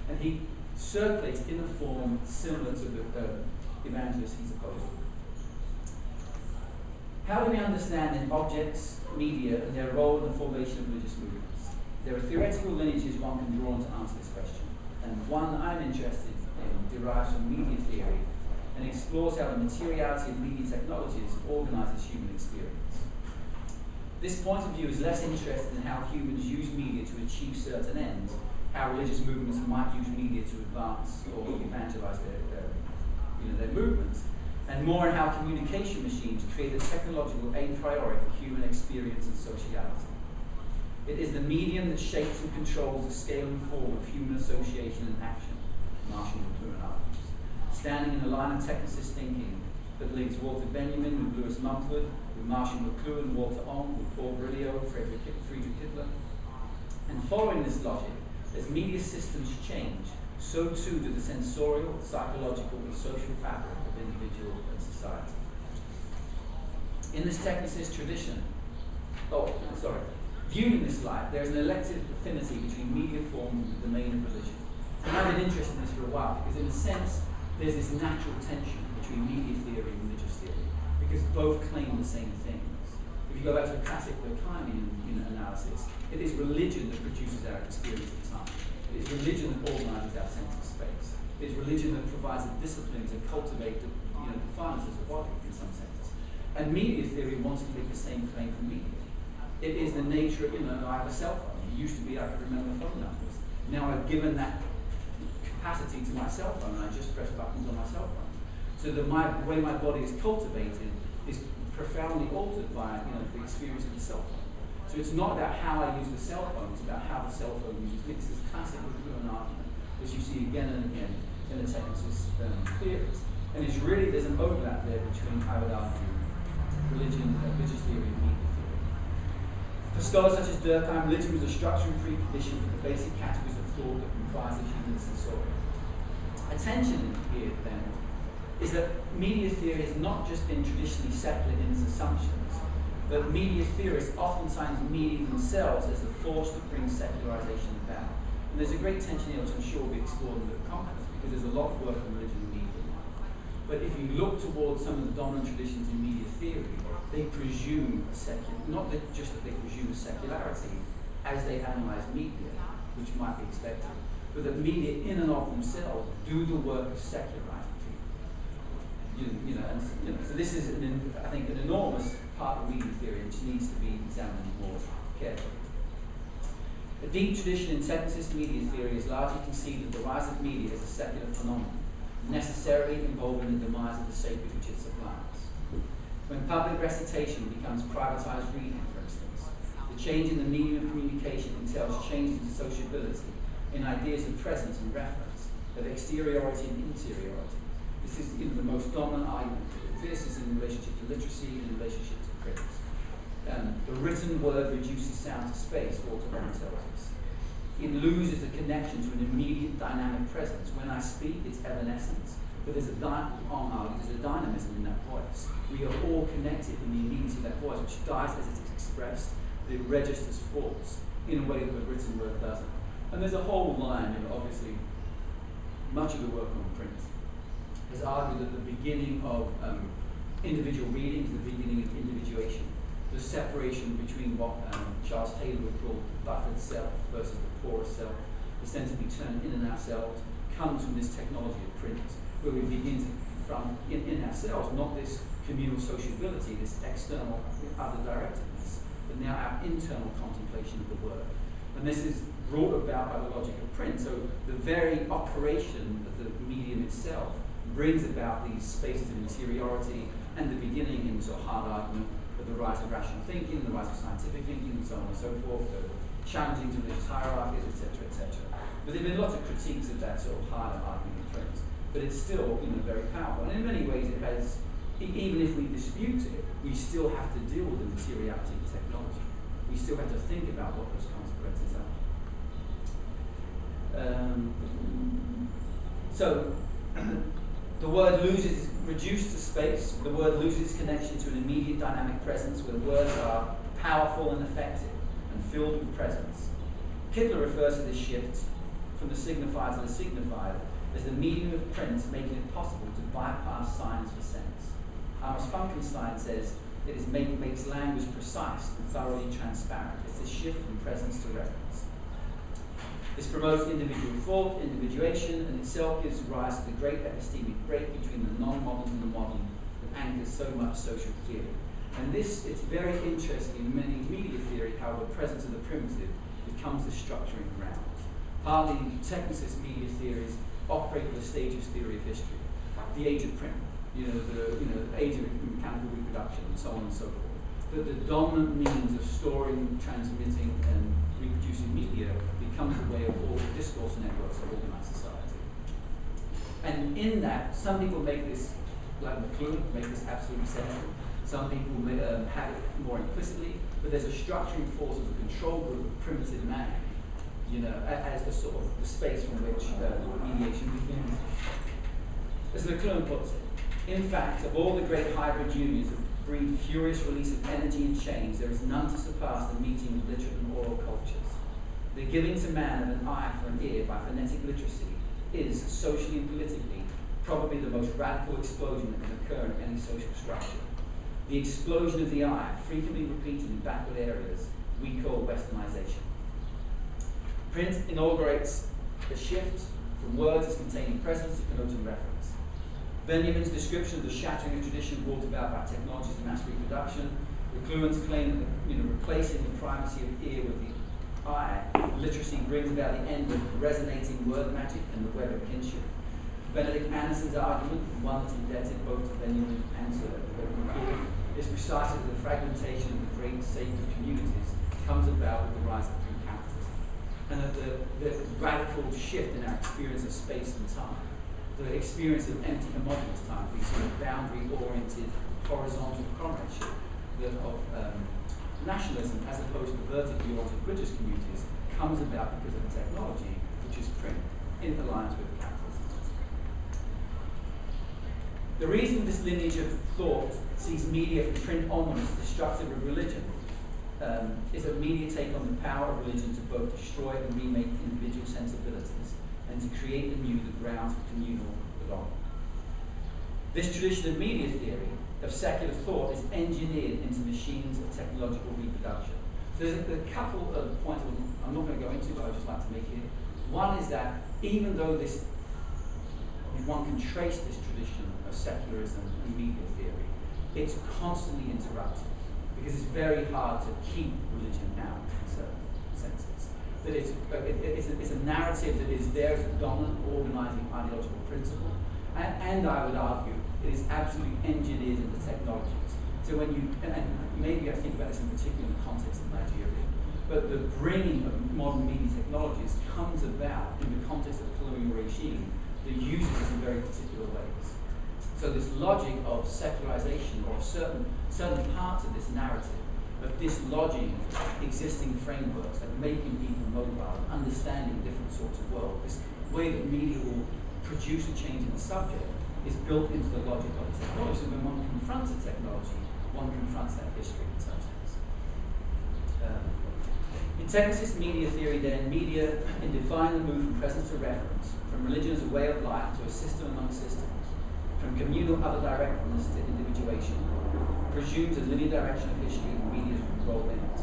And he circulates in a form similar to the evangelist he's opposing. How do we understand then objects, media, and their role in the formation of religious movements? There are theoretical lineages one can draw on to answer this question, and one I'm interested in derives from media theory and explores how the materiality of media technologies organizes human experience. This point of view is less interested in how humans use media to achieve certain ends, how religious movements might use media to advance or evangelize their movements, and more in how communication machines create a technological a priori for human experience and sociality. It is the medium that shapes and controls the scale and form of human association and action, Marshall McLuhan argues, standing in a line of technicist thinking that links Walter Benjamin with Louis Mumford, with Marshall McLuhan, Walter Ong, with Paul Virilio, Friedrich Hitler. And following this logic, as media systems change, so too do the sensorial, psychological, and social fabric of individual and society. In this technicist tradition, viewed in this light, there is an elective affinity between media forms and the domain of religion. And I've been interested in this for a while, because in a sense, there's this natural tension between media theory and religious theory, because both claim the same things. If you go back to a classic Larkin analysis, it is religion that produces our experience of time. It is religion that organizes our sense of space. It is religion that provides a discipline to cultivate the defiances of body in some sense. And media theory wants to make the same claim for media. It is the nature of, I have a cell phone. It used to be I could remember phone numbers. Now I've given that capacity to my cell phone, and I just press buttons on my cell phone. So that the way my body is cultivated is profoundly altered by the experience of the cell phone. So it's not about how I use the cell phone, it's about how the cell phone uses me. It's this classic McLuhan argument, as you see again and again in the technicist theories. And it's really, there's an overlap there between, I would argue, religion, religious theory and media theory. For scholars such as Durkheim, religion was a structural precondition for the basic categories of thought that comprise the human sensorium. Attention here, then, is that media theory has not just been traditionally secular in its assumptions, but media theorists oftentimes media themselves as the force that brings secularization about. And there's a great tension here, which I'm sure will be explored in the conference, because there's a lot of work on religion and media now. But if you look towards some of the dominant traditions in media theory, they presume just that they presume a secularity as they analyze media, which might be expected, but that media in and of themselves do the work of secularizing people. So this is, I think, an enormous part of media theory which needs to be examined more carefully. A deep tradition in technicist media theory is largely conceived of the rise of media as a secular phenomenon, necessarily involving the demise of the sacred which it supplies. When public recitation becomes privatized reading, for instance, the change in the medium of communication entails changes in sociability, in ideas of presence and reference, of exteriority and interiority. This is the most dominant argument. This is in relationship to literacy and in relationship to print. The written word reduces sound to space, Walter Benjamin tells us. It loses the connection to an immediate dynamic presence. When I speak, it's evanescence, but there's a dynamism in that voice. We are all connected in the immediacy of that voice, which dies as it is expressed, but it registers force in a way that the written word doesn't. And there's a whole line, obviously, much of the work on print has argued that the beginning of individual reading is the beginning of individuation. The separation between what Charles Taylor would call the buffered self versus the porous self, the sense of being turned in and ourselves, comes from this technology of print, where we begin to confront in ourselves not this communal sociability, this external other directedness, but now our internal contemplation of the word. And this is brought about by the logic of print. So the very operation of the medium itself brings about these spaces of interiority and the beginning in sort of hard argument of the rise of rational thinking, the rise of scientific thinking, and so on and so forth, the challenging to religious hierarchies, etc., etc. But there have been lots of critiques of that sort of harder argument of print, but it's still very powerful. And in many ways it has, even if we dispute it, we still have to deal with the materiality of technology. We still have to think about what those consequences are. So the word loses, reduced to space, the word loses its connection to an immediate dynamic presence where words are powerful and effective and filled with presence. Hitler refers to this shift from the signified to the signified, as the medium of print making it possible to bypass signs for sense. Amos Frankenstein says it makes language precise and thoroughly transparent. It's a shift from presence to reference. This promotes individual thought, individuation, and itself gives rise to the great epistemic break between the non-modern and the modern that anchors so much social theory. And this, it's very interesting in many media theory how the presence of the primitive becomes the structuring ground. Partly technicist media theories operate with a stages theory of history, the age of print, the age of mechanical reproduction, and so on and so forth. But the dominant means of storing, transmitting, and reproducing media becomes the way of all discourse networks of organized society. And in that, some people make this, like McLuhan, make this absolutely central. Some people have it more implicitly, but there's a structuring force of the control group of primitive man, as the sort of the space from which mediation begins. As McLuhan puts it, in fact, of all the great hybrid unions that breed furious release of energy and change, there is none to surpass the meeting of literate and oral cultures. The giving to man of an eye for an ear by phonetic literacy is, socially and politically, probably the most radical explosion that can occur in any social structure. The explosion of the eye, frequently repeated in backward areas, we call westernization. Print inaugurates a shift from words as containing presence to connoting reference. Benjamin's description of the shattering of tradition brought about by technologies of mass reproduction, McLuhan's claim that replacing the primacy of ear with the eye, literacy brings about the end of resonating word magic and the web of kinship. Benedict Anderson's argument, one that's indebted both to Benjamin and to McLuhan, is precisely that the fragmentation of the great sacred communities comes about with the rise of print capitalism. And that the radical shift in our experience of space and time, the experience of empty homogeneous time, the sort of boundary-oriented horizontal comradeship of nationalism as opposed to vertically oriented British communities comes about because of the technology, which is print, in alliance with capitalism. The reason this lineage of thought sees media from print onwards destructive of religion is that media take on the power of religion to both destroy and remake individual sensibilities and to create anew the grounds for communal belonging. This tradition of media theory, of secular thought, is engineered into machines of technological reproduction. So there's a couple of points I'm not going to go into, but I'd just like to make here. One is that even though one can trace this tradition of secularism and media theory, it's constantly interrupted because it's very hard to keep religion out in certain senses. That it's a narrative that is there as a dominant organizing ideological principle, and I would argue it is absolutely engineered into technologies. So when and maybe I think about this in particular in the context of Nigeria, but the bringing of modern media technologies comes about in the context of a colonial regime that uses it in very particular ways. So this logic of secularization or certain parts of this narrative, of dislodging existing frameworks and making people mobile and understanding different sorts of world, this way that media will produce a change in the subject is built into the logic of the technology. So when one confronts a technology, one confronts that history in some sense. In technicist media theory then, media in defining the move from presence to reference, from religion as a way of life to a system among systems, from communal other directness to individuation, presumes a linear direction of history and media's role in it.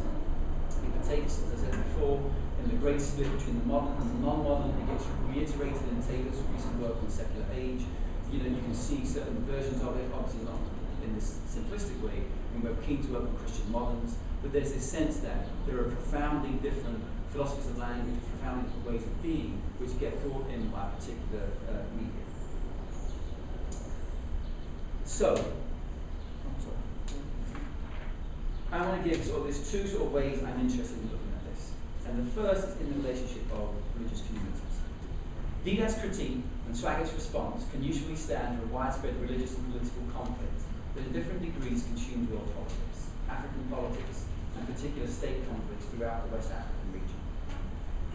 It partakes, as I said before, in the great split between the modern and the non-modern. It gets reiterated in Taylor's recent work on the secular age. You can see certain versions of it, obviously not in this simplistic way, and we're keen to open Christian moderns, but there's this sense that there are profoundly different philosophies of language, profoundly different ways of being, which get brought in by particular media. So, I want to give there's two sort of ways I'm interested in looking at this. And the first is in the relationship of religious communities. Didat's critique and Swaggart's response can usually stand for widespread religious and political conflict that in different degrees consumes world politics, African politics, and particular state conflicts throughout the West African region.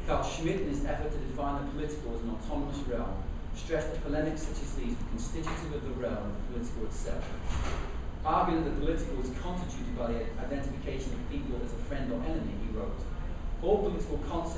Carl Schmitt, in his effort to define the political as an autonomous realm, stressed that polemics such as these were constitutive of the realm of the political itself. Arguing that the political is constituted by the identification of people as a friend or enemy, he wrote, all political concepts